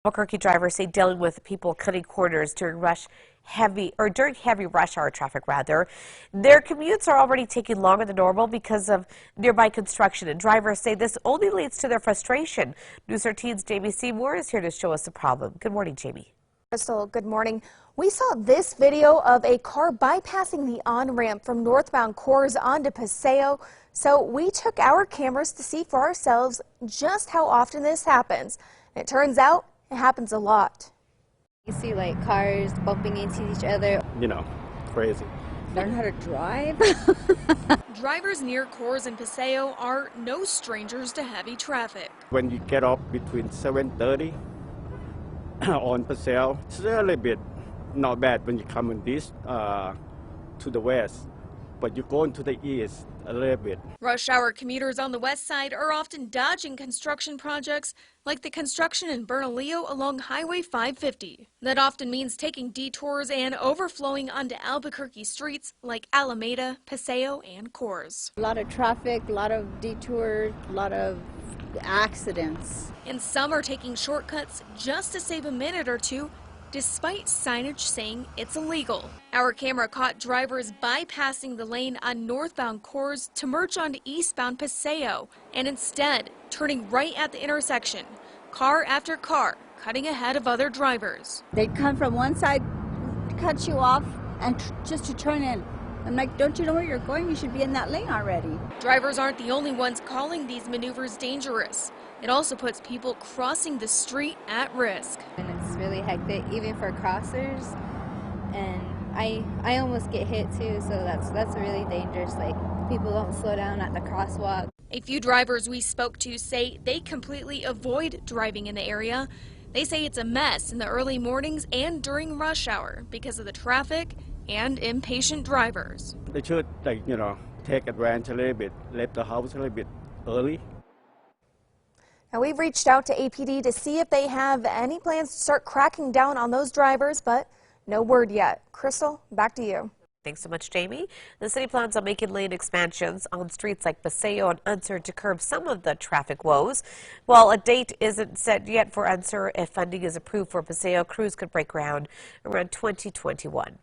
Albuquerque drivers say dealing with people cutting corners during heavy rush hour traffic their commutes are already taking longer than normal because of nearby construction, and drivers say this only leads to their frustration. News 13's Jamie Seymour is here to show us the problem. Good morning, Jamie. Crystal, good morning. We saw this video of a car bypassing the on-ramp from northbound Coors onto Paseo, so we took our cameras to see for ourselves just how often this happens. And it turns out it happens a lot. You see like cars bumping into each other. Crazy. Learn how to drive. Drivers near Coors and Paseo are no strangers to heavy traffic. When you get off between 7:30 on Paseo, it's a little bit not bad when you come in this to the west, but you go into the east a little bit. Rush hour commuters on the west side are often dodging construction projects like the construction in Bernalillo along Highway 550. That often means taking detours and overflowing onto Albuquerque streets like Alameda, Paseo, and Coors. A lot of traffic, a lot of detours, a lot of accidents. And some are taking shortcuts just to save a minute or two, despite signage saying it's illegal. Our camera caught drivers bypassing the lane on northbound Coors to merge onto eastbound Paseo, and instead turning right at the intersection, car after car cutting ahead of other drivers. They'd come from one side, cut you off, and just to turn in. I'm like, don't you know where you're going? You should be in that lane already. Drivers aren't the only ones calling these maneuvers dangerous. It also puts people crossing the street at risk. And it's really hectic, even for crossers. And I almost get hit too, so that's really dangerous. Like, people don't slow down at the crosswalk. A few drivers we spoke to say they completely avoid driving in the area. They say it's a mess in the early mornings and during rush hour because of the traffic and impatient drivers. They should, take advantage a little bit, leave the house a little bit early. Now, we've reached out to APD to see if they have any plans to start cracking down on those drivers, but no word yet. Crystal, back to you. Thanks so much, Jamie. The city plans on making lane expansions on streets like Paseo and Unser to curb some of the traffic woes. While a date isn't set yet for Unser, if funding is approved for Paseo, crews could break ground around 2021.